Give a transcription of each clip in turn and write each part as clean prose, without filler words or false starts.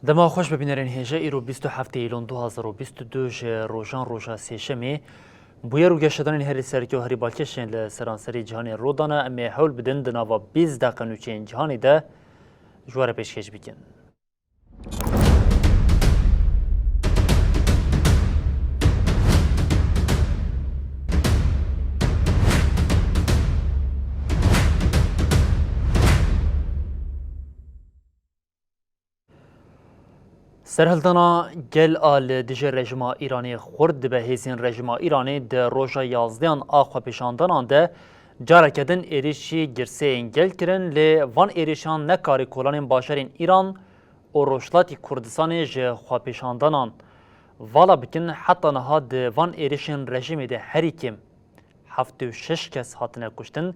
دما خوش ببینرین هجا ایرو 27 ایلون 2022 روژان روژا سیشمی بویا رو گشتن هری سرکی و هری بالکشین لسرانسری جهانی رودانه امی حول بدن دناوا 20 دقیقه نوچین جهانی ده جوار پیشکش بیکن. سرهلدانا گل آل دیجه رژیم ایرانی خورد به هیزین رژیم ایرانی ده روژا 11 آخوا پیشاندان ده جارکدن ایریشی گرسه انگل کرن لی وان ایریشان نکاری کولان باشرین ایران و روشلاتی کردستان جه خوا پیشاندانان والا بکن حتی نها ده وان ایریشن رژیم ده هریکیم 76 کس هاتنه کشتن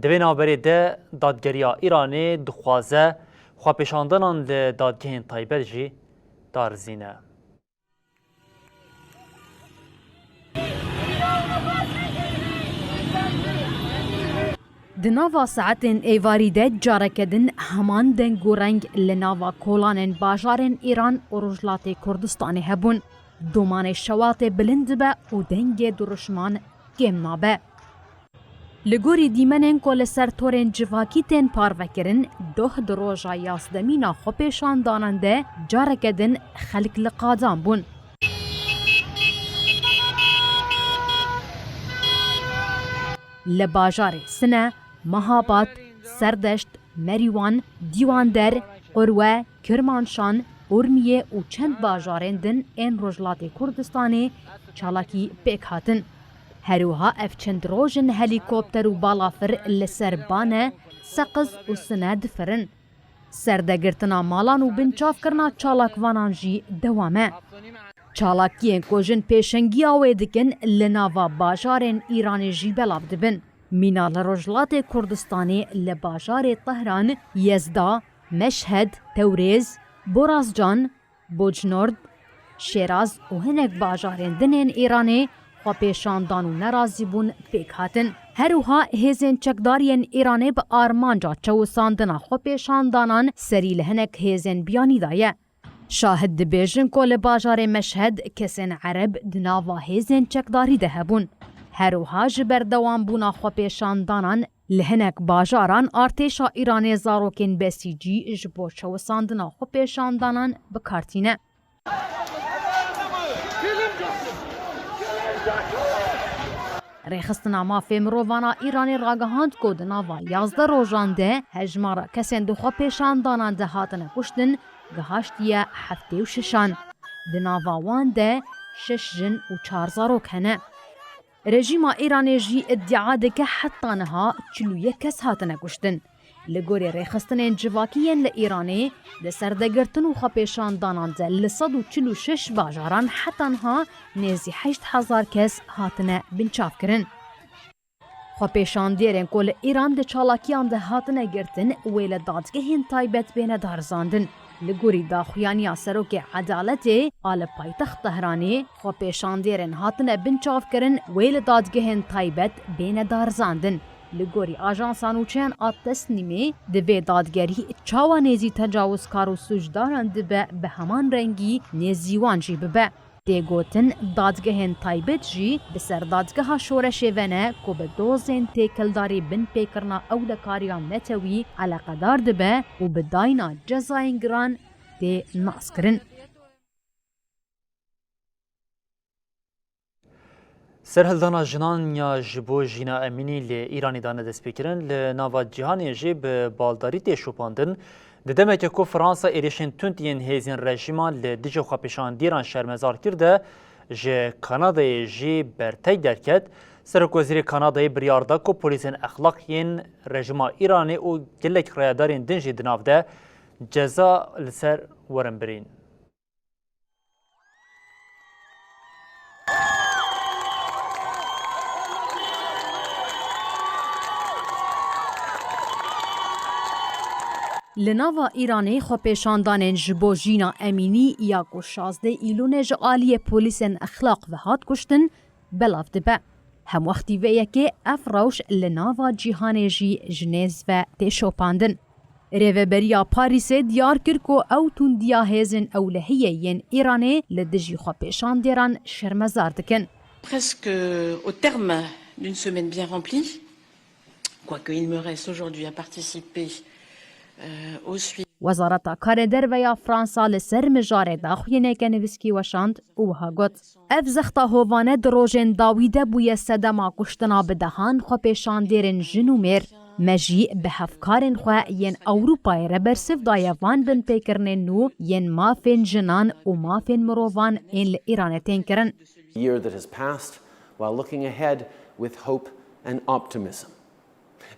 دوین آبری ده دادگریا ایرانی دخوازه خوا پیشاندانان لی دادگهین تایبر جی دارزینه. دناوا ساعتین ایواریده جارکدن همان دنگو رنگ لناوا کولان باجارن ایران و رجلات کردستان هبون دومان شوات بلند به و دنگ درشمان گم نابه. لگوری دیمنن کل سرتورن جواکی تن پاروکرن دوه دروژا یاسدمینا خوپیشان داننده جارکدن خلق لقادان بون. لباجار سنه، مهابات، سردشت، مریوان، دیواندر، قروه، کرمانشان، ارمیه و چند باجارن دن این رجلات کردستانی چالاکی پیک هاتن. هروها اف چند روژن هلیکوپتر و بالافر لسربانه سقز و سند فرن. سردگرتنا مالان و بنچاف کرنا چالاکوانان جی دوامه. چالاکیین کوژن پیشنگی آوه دکن لناوا باجارن ایران جی بلاب دبن. مینا لرجلات کردستانی لباجار طهران، یزدا، مشهد، توریز، بورازجان، بوجنورد، شیراز و هنک باجارن دنین ایرانی خوا پیشاندان و نرازی بون پیک هاتن. هروها هیزین چکدارین ایرانی به آرمانجا چوساندنا خوا پیشاندانان سری لهنک هیزین بیانی دایه. شاهد دبیجن کل باجار مشهد کسین عرب دناوا هیزین چکداری ده هبون. هروها جبر دوام بونا خوا پیشاندانان لهنک باجاران ارتشا ایرانی زاروکین بسیجی جبو چوساندنا خوا پیشاندانان بکارتینه. ریخستنا مافی مرووانا ایرانی راگهاند که دناوا 11 روژان ده هجمارا کسین دخوا پیشاندانان ده هاتن کشتن گهاشتیه 76 دناوا وان ده 6 جن و 4 زاروک هنه. رژیم ایرانی جی ادعا ده که حتی نها 41 کس هاتن کشتن. لگوری ریخستنین جواکیین لإیرانی لسردگرتن و خوا پیشاندانان ده ل146 باجاران حتی نها نیزی 8000 کس هاتنه بنچاف کرن. خوا پیشاندیرین کل ایران ده چالاکیان ده هاتنه گرتن ویل دادگهین تایبت بین دارزاندن. لگوری داخویانی سروک عدالتی آل پایتخت تهرانی خوا پیشاندیرین هاتنه بنچاف کرن ویل دادگهین تایبت بین دارزاندن. لگوری آژانسان و چند آتسنیمی دوی دادگری چاوا نیزی تجاوز کارو سوجداران دبه به همان رنگی نیزیوان جی ببه. دیگوتن دادگهین تایبت جی بسر دادگه ها شورش ونه که به دوزین تیکلداری بن پیکرنا اولکاریان نتوی علاقدار دبه و به داینا جزاین گران دی ناس کرن. سرهلدانا جنان یا جبو جینا امینی لی ایرانی دانه دست بکرن لی ناوا جهانی جی به بالداری تیشوپاندن ددمه که کو فرانسا ایریشن تونتین هیزین رژیمان لی دیجو خواپیشان دیران شرمزار کرده جه کانادای جی برتی درکت سرک وزیر کانادای بریارده که پولیسین اخلاقین رژیما ایرانی و گلک ریادارین دنجی دناف ده جزا لسر ورن برین. لناوا ایرانی خو پیشاندان جبو جینا امینی یا کو 16 ایلون جالی پولیسن اخلاق و هات کشتن بلاف دبه. هم وقتی ویه که افراوش لناوا جیهان جی جنیز و تشوپاندن. Rêveberiya Parîsê diyar kir ku ew tundiya hêzên ewlehiyê yên Îranê li dijî xwepêşandêran şermezar dikin. Presque au terme d'une semaine bien remplie, quoique il me reste aujourd'hui à participer au suivi. Wezareta Karê Derveya Fransa li ser mijarê daxuyîneke nivîskî weşand û wiha got. Ev zexta hovane di rojên dawî de bûye sedema kuştina bi dehan xwepêşandêrên jin û mêr. Me jî bi hevkarên xwe yên Ewropayê re bersiv daye van bin pêkirinên nû yên mafên jinan û mafên mirovan ên li Îranê tên kirin. Year that has passed while looking ahead with hope and optimism.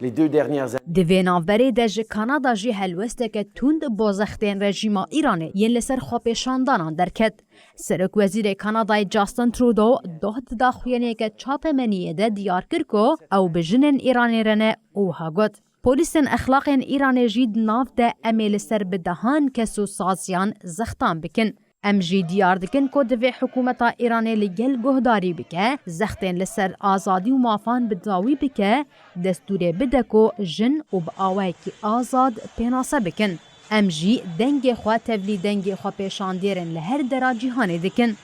Les deux dernières Di vê navberê de ji Kanada jî helwesteke tund bo zextên rejîma Îranê yên li ser xwepêşandanan derket. Serokwezîrê Kanadayê Justin Trudeau doh di daxuyaniyeke çapemeniyê de diyar kir ku ew bi jinên Îranê re ne û wiha got. Polîsên exlaqên Îranê jî di nav de em ê li ser bi dehan kes û saziyan zextan bikin. Em jî diyar dikin ku divê hikûmeta Îranê li gel guhdarî bike, zextên li ser azadî û mafan bi dawî bike, destûrê bide ku jin û bi awayekî azad pênase bikin. Em jî dengê xwe tevlî dengê xwepêşandêrên li her dera cîhanê dikin.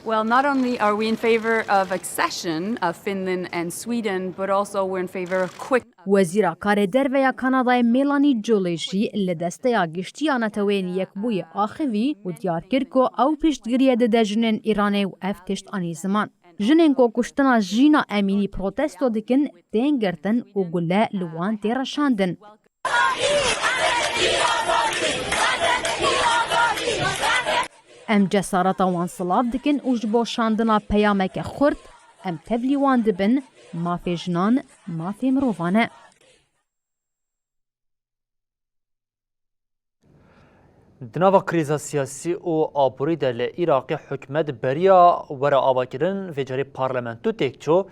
Well, not only are we in favor of accession of Finland and Sweden, but also we're in favor of quick. Wezîra Karê Derveya Kanadayê Melanie Joly jî li desteya giştiya netewên Yekbûyê axivî û diyar kir ku ew piştgiriye dide jinên Îranê û ev tişt anî ziman. Jinên ku kuştina jîna emînî protesto dikin tên girtin û gule li wan tê reşandin. Em cesareta wan silav dikin û ji bo şandina peyameke xurt em tevlî wan dibin mafê jinan, mafê mirovan e. Di nava krîza siyasî û aborî de li Iraqê hikûmet beriya were avakirin vê carî parlamento têk çû.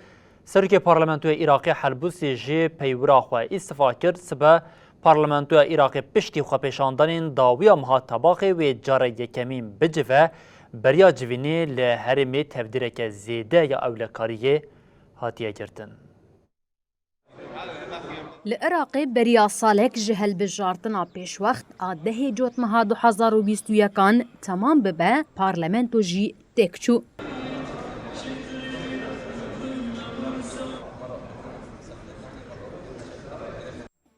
Serokê Parlamentoya Iraqê Helbûsî jê peywira xwe îstifa kir sibe Parlamentoya Iraqê piştî xwepêşandanên dawiya muhatabaxê wê cara yekemîn bicive beriya civînê li herêmê tevdîreke zêde ya ewlekariyê hatiye girtin. Li Iraqê beriya salek ji helbijartina pêşwext a dehê cotmeha 2021 temam bibe, parlamento jî têk çû.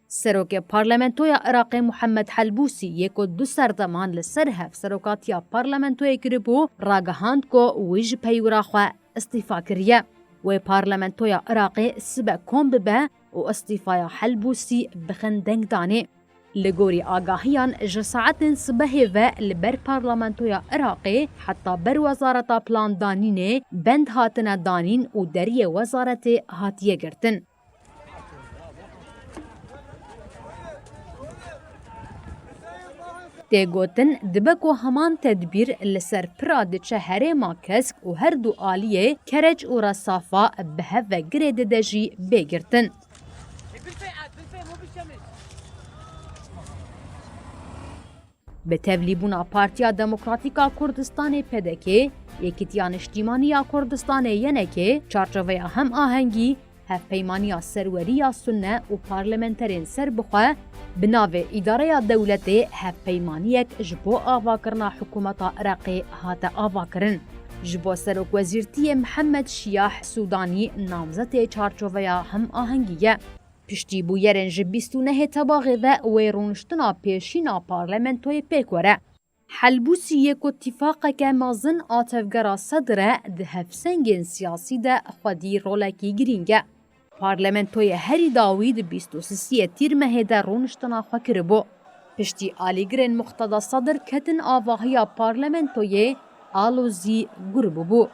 Serokê Parlamentoya Iraqê Muhammed Helbûsî yê ku du serdeman li ser hev serokatiya parlamentoyê kiribû, ragihand ku wî ji peywira xwe îstîfa kiriye. Wê Parlamentoya Iraqê sibe kom bibe û îstîfaya Helbûsî bixin deng danê. Li gorî agahiyan ji saetên sibehê ve li ber Parlamentoya Iraqê heta ber Wezareta Plandanînê bend hatine danîn û deriyê wezaretê hatiye girtin. Têgotin dibe ku heman tedbîr li ser pira diçe herêma kesk û her du aliyê kerec û resafa bi hev ve girê dide jî bêgirtin. Bi tevlîbûna Partiya Demokratîk a Kurdistanê PDK, Yekîtiya Niştîmaniya Kurdistanê yenekê, çarçoveya hem ahengî, hevpeymaniya serweriya Sunne û parlamenterên serbixwe bi navê îdareya dewletê hevpeymaniyek ji bo avakirina hikûmeta Iraqê hate avakirin. Ji bo Serokwezîrtiyê Mihemed Şiyah Sudanî namzetê çarçoveya hem ahengî ye. Piştîbûyerên ji 29 Tebaxê ve wê rûniştina pêşîna parlamentoyê pêk were. Helbûsî yê ku tîfaqeke mezin a tevgera Sedr e di hevsengên siyasî de xwedî rolekî girîng e. Parlamentoyê herî dawî di 23 Tîrmehê de rûniştina xwe kiribû. Piştî alîgirên Muqteda Sedr ketin avahiya parlamentoyê alozî gur bûbû.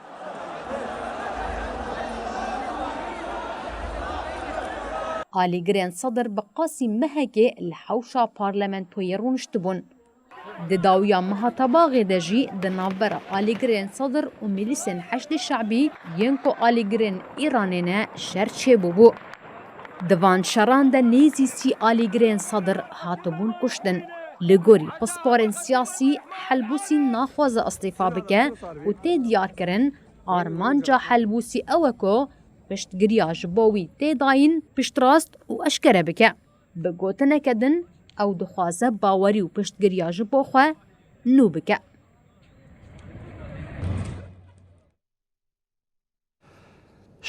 Alîgirên Sedr bi qasî mehekê li hewşa parlamentoyê rûniştibûn. Di dawiya Mihatebaxê de jî di navbera alîgirên Sedr û milîsên Heşdê Şeعبî yên ku alîgirên Îranê ne şer çêbûbû. Di van şeran de nêzî sî alîgirên Sedr hatibûn kuştin. Li gorî pisparên siyasî Helbûsî naxwaze îstîfa bike û tê diyar kirin armanca Helbûsî ew e ku piştgiriya ji bo wî tê dayîn piştrast û eşkere bike. Bi gotineke din ئەو دخوازە باوەری و پشتگیریya ji bo xwe nû bike.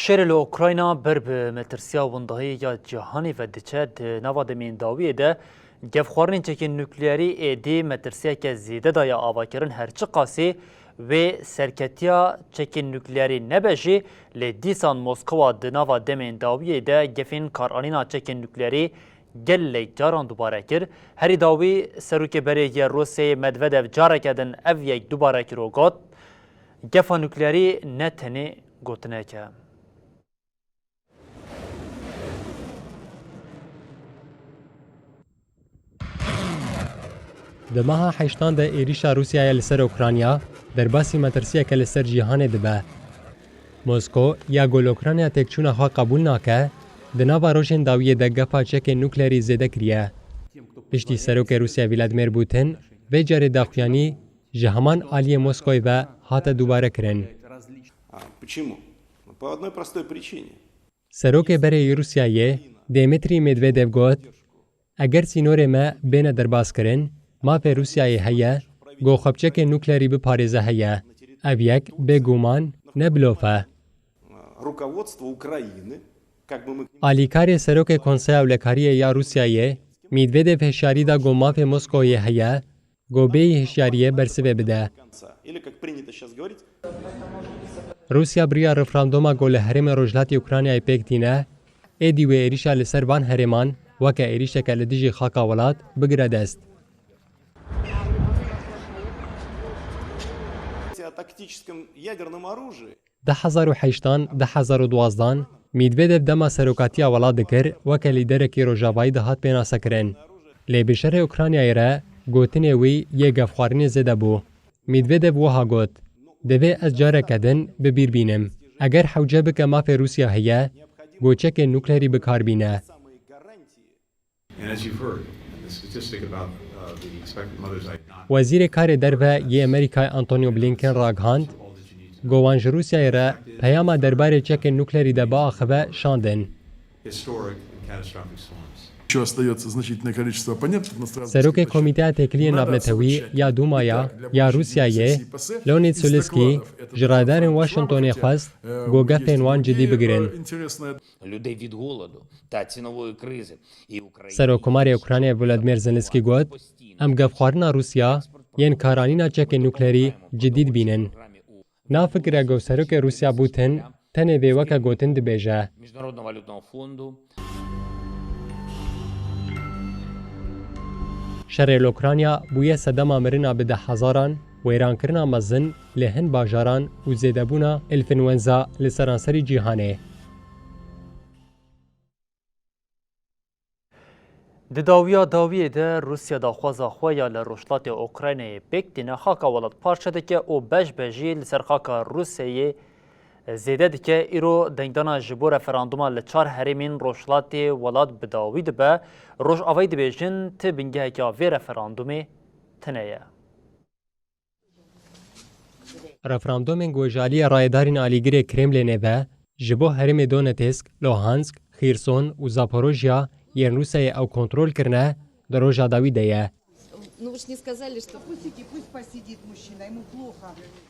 شێرê li Ukrayna ber bi metirsiya wendahiyê ya cîhanê ve diçe di nava demên dawiyê de gevxwarinên çekên nukleerî êdî metirsiyeke zêde daye avakirin herçi qasî wê serketiya çekên nukleerî nebe jî lê dîsan Moskova di nava demên dawiyê de gefên karanîna çekên nukleerî gelek caran dubare kir. Herî dawî serokêberê ya Rusyayê Medvedev careke din ev yek dubare kiro got gefa nukleerî ne tenê gotineke. Di meha heştan de êrişa Rûsyaya li ser Ukrayna derbasî metirsiyeke li ser cîhanê dibe. Mosko ya gol Ukrayna têkçûna xwe qebûl nake, di nava rojên dawiyê de gefa çekên nukleerî zêde kiriye. Piştî serokê Rûsya Vladimir Putin vê carê daxuyanî ji heman aliyê Moskoyê ve hate dubare kirin. Почему? По одной простой причине. Serokêberê Rûsyayê Dmitry Medvedev got, eger sînorê me bêne derbaskirin, mafê Rûsyayê heye, goxapçekên nukleerî biparêze heye. Ev yek bêguman ne bilov e. Руководство Украины, как бы мы Alîkarê serokê Konseya Ewlekariyê ya Rûsyayê, Medvedev hişyarî da got mafê Moskoyê heye, got bêyî hişyariyê bersivê bide. конца, или как принято сейчас говорить, Rûsya biriya referanduma got li herêmê Rojhilatê Ukraynayê pêk tîne, êdî wê êrişa li ser van herêman weke êrişeke li dijî xaka welat bigire dest. о тактическом ядерном оружии, 2008-2012 Medvedev dema serokatiya welat dikir weke lîderekî Rojavayî de hat pênasekirin. Lê bi şerê Ukraynayê re gotinê wî yê gevxwarinê zêde bû. Medvedev wiha got, divê ez careke din bibîr bînim. Eger hewce bike mafê Rûsya heye, goçekên nukleerî bikarbîne. самые гарантии. And as you've heard, the statistic about the expected mothers I not Wezîrê Karê Derve yê Amerîkayê Antonio Blinken ragihand, gowan ji Rûsyayê re peyama derbarê çekên nukleerî de biaxive şandin. historic and catastrophic storms. Еще остается значительное количество оппонентов иностранных. Serokê Komîteya Têkiliyên Navnetewî ya Dumaya ya Rûsyayê, Leonid Sulitsky, ji radarên Washingtonê xwest got gefên wan cidî bigirin. Интересно, людей від голоду та цінової кризи. І Україна Serokkomarê Ukraynayê Volodymyr Zelensky got, em gevxwarina Rûsya yên karanîna çekên nukleerî cidî dibînin. Nafikire got serokê Rûsya Putin tenê vê weke gotin dibêje. Міжнародного валютного фонду Şerê li Ukrayna bûye sedema mirina bi 10,000 wêrankirina mezin li hin bajaran û zêdebûna influenza li seranserî cîhanê. Di dawiya dawiyê de Rusya daxwaza xwe ya li Rojhilatê Ukraynayê pêk tîne xaka welat parçe dike û beş bejî li ser xaka Rusyayê zêde dike. Îro dengdana ji bo referanduma li çar herêmên Rojhilatê welat bi dawî dibe. Rojavayî dibêjin ti bingeheka vê referandumê tune ye. Referandumên gojaliya rayedarên alîgirê Kremlênê ve ji bo herêmê Donetsk, Luhansk, Xîrson û Zaporojya yên Rûsyayê ew kontrol kirine di roja dawî de ye.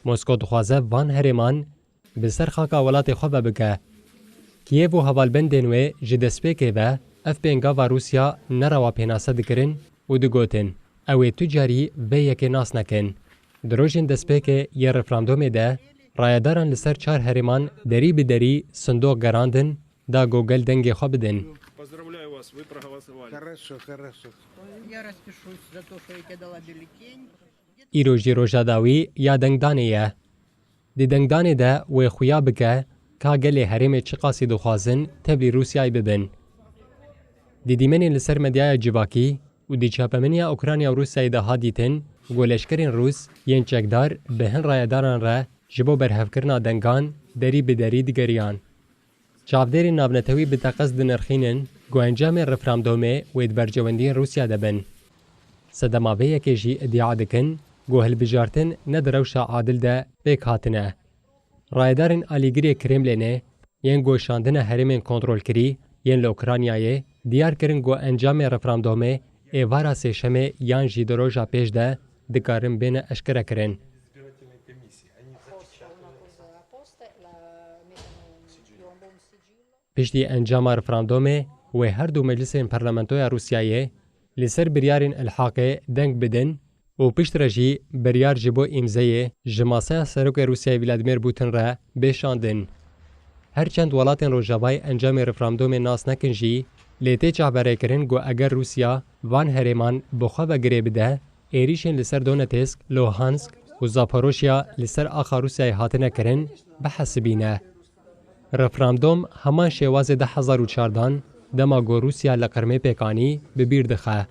Mosko dixwaze van herêman bi ser xaka welatê xwe vebike. Kiev û hevalbendên wê ji destpêkê ve ev pêngava Rûsya nerewa pênase dikirin û digotin ew ê tu carî vê yekê nas nekin. Di rojên destpêkê yê referandumê de rayedaran li ser çar herêman derî bi derî sindok gerandin da gogel dengê xwe bidin. Поздравляю вас, вы проголосовали. Хорошо. Я распишусь за то, что я тебе дала бюллетень. Îro jî roja dawî ya dengdanê ye. Di dengdanê de wê xuya bike ka gelê herêmê çi qasî dixwazin tevlî Rûsyayê bibin. Di dîmenên li ser medyaya civakî û di çapemeniya Ukrayna û Rûsyayê de hat dîtin, goleşkerên Rûs yên çekdar bi hin rayedaran re ji bo berhevkirina dengan derî bi derî digeriyan. Çavdêrên navnetewî bi teqez dinirxînin ku encamên referandumê wê di bercewendiyên Rûsya de bin. Sedema vê yekê jî iddia dikin ku hilbijartin ne di rewşa adil de pêk hatine. Rayedarên alîgirê Kremlênê yên goşandina herêmên kontrolkirî yên li Ukraynayê diyar kirin ku encamên referandumê êvara sêşemê yan jî di roja pêş de dikarin bêne eşkerekirin. Piştî encama referandumê wê her du meclisên parlamentoya Rûsyayê li ser biryarên ilhaqê deng bidin û pişt re jî biryar ji bo îmzeyê ji masaya Serokê Rûsyayê Vladimir Putin re bêşandin. Her çend welatên Rojavayê encamê referandumê nas nekin jî lê tê çavberêkirin got eger Rûsya van herêman bi xwe vegirê bide, êrişên li ser Donetsk, Luhansk û Zaporojya li ser axa Rûsyayê hatine kirin bihesibîne. Referandum heman şêwazê 2014 dema got Rûsya li qirmê pêkanî bi bîr dixe.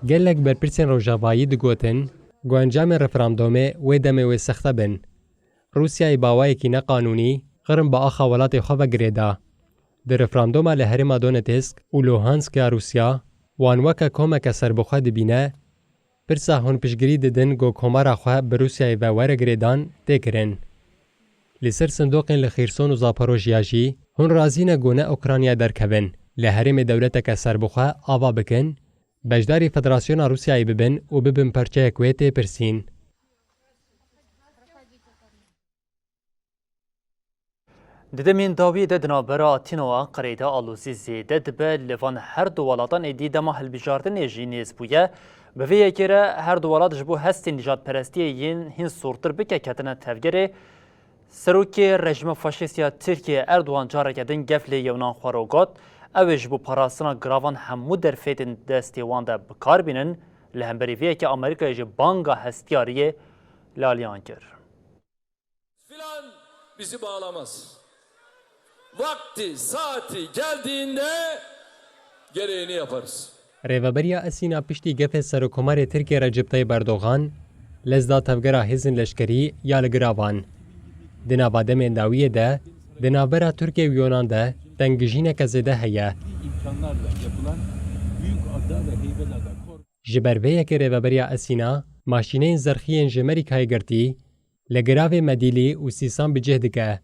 Gelek berpirsên Rojavayî digotin got encamên referandumê wê demê wê sexte bin. Rûsyayê bawayekî neqanûnî qirm bi axa welatê xwe vegirê da. Di referanduma li herêma Donetsk û Luhanskya Rûsya wan weke komeke serbixwe dibîne, pirsa hûn piştgirî didin got komara xwe bi Rûsyayê ve weregirêdan tê kirin. Li ser sindoqên li Xîrson û Zaporojya jî hûn razî ne got ne Ukrayna derkevin, li herêmê dewleteke serbixwe ava bikin, beşdarî Federasyona Rûsyayê bibin û bibin perçeyek wê tê pirsîn. Di demên dawiyê de di navbera Tînowa qirêda alozî zêde dibe li van her du welatan êdî dema hilbijartinê jî nêz bûye. Bi vê yekê re her du welat ji bo hestên nîjadperestiyê yên hin sortir bike ketine tevgerê. Serokê rejima faşîst ya Tirkiye Erdogan careke din gef lê yewnan xwe got, ew ê ji bo parastina giravan hemû derfetên destê wan de bikar bînin, li hemberî vê yekê Amerîkayê ji banga hestiyariyê laliyan kir. Filan bizi bağlamaz. Vakti, saati geldiğinde gereğini yaparız. Rêveberiya Esîna piştî gefê Serokkomarê Tirkiye Recep Tayyip Erdogan lezda tevgera hêzên leşkerî ya li giravan. Di nava demên dawiyê de, di navbera Tirkiye û Yunan de tengijîneke zêde heye. Ji ber vê yekê rêveberiya Esîna, maşîneyên zerxiyên ji Amerîkayê girtî, li giravê Medîlî û Sîsan bi cih dike.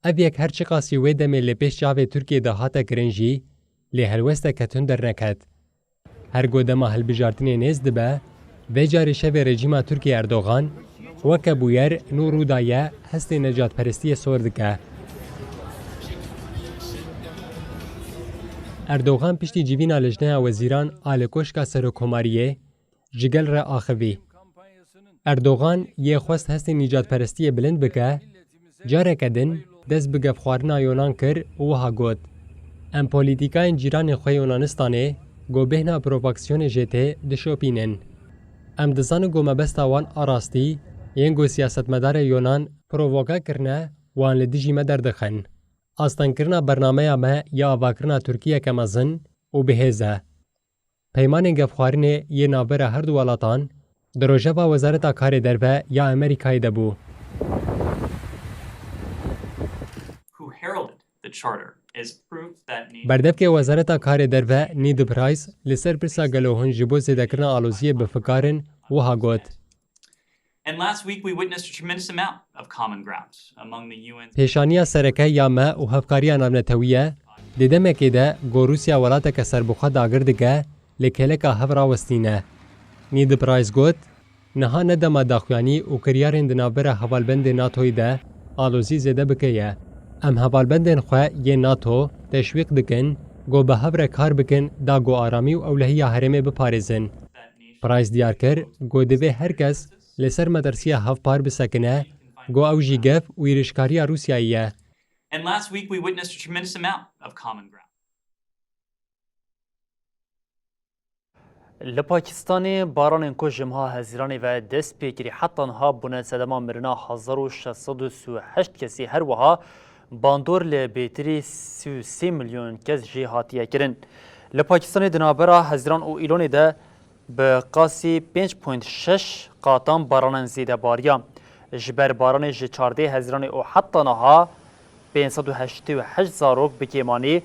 Ev yek her çi qasî wê demê li pêş çavê Tirkiye de hate kirin jî, lê helwesteke tund derneket. Her got dema hilbijartinê nêz dibe, vê carî şevê rejîma Tirkiye Erdogan, weke bûyer nû rûdaye hestê necatperestiyê sor dike. Erdogan piştî civîna lijneya wezîran a li koşka Serokkomariyê ji gel re axivî. Erdogan yê xwest hestê nîcatperestiyê bilind bike, careke din dest bi gevxwarina Yunan kir û wiha got. Em polîtîkayên cîranê xwe Yunanistanê got bêhna provokasyonê jê tê dişopînin. Em dizanin got mebesta wan a rastî yên got siyasetmedarê Yunan provoka kirine wan li dijî me derdixin. Astankirina bernameya me ya avakirina Tirkiyeke mezin û bihêz e. Peymanên gevxwarinê yê navbera her du welatan di rojeva Wezareta Karê Derve ya Amerîkayê de bû. Berdevkê Wezareta Karê Derve Ned Price li ser pirsa gelo hûn ji bo zêdekirina aloziyê bifikarin wiha got. Pêşaniya sereke ya me û hevkariya navnetewî ye, di demekê de got Rûsya welateke serbixwe dagir dike lê keleka hev rawestîne. Ned Price got, niha ne dema daxuyanî û kiryarên di navbera hevalbendê NATOyê de alozî zêde bike ye. Em hevalbendên xwe yê NATO teşwîq dikin got bi hev re kar bikin da got aramî û ewlehiya herêmê biparêzin. Price diyar kir got divê herkes li ser metirsiya hevpar bisekine, got ew jî gef û êrişkariya Rûsyayê ye. Li Pakistanê baranên ku ji meha hezîranê ve dest pêkirî heta niha bûne sedema mirina 1638 kesî her wiha bandor li bêtirî 33 milyon kes jî hatiye kirin. Li Pakistanê di navbera hezîran û îlonê de bi qasî 5.6 qatan baranên zêde bariya. Ji ber baranê ji çardê hezîranê û heta niha 588 zarok bi kêmanî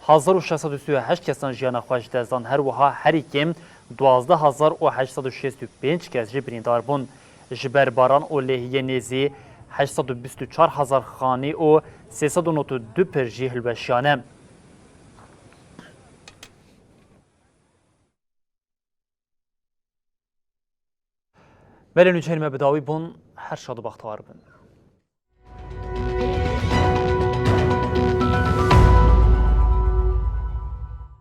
1638 kesan jiyana xwe ji dest dan her wiha herî kêm 12,865 kes ji birîndar bûn. Ji ber baran û lêhiyê nêzî 824,000 xanî û 392 pir jî hilweşiyane. Velin üçerime bedavi bun her şadı baxtawar bin.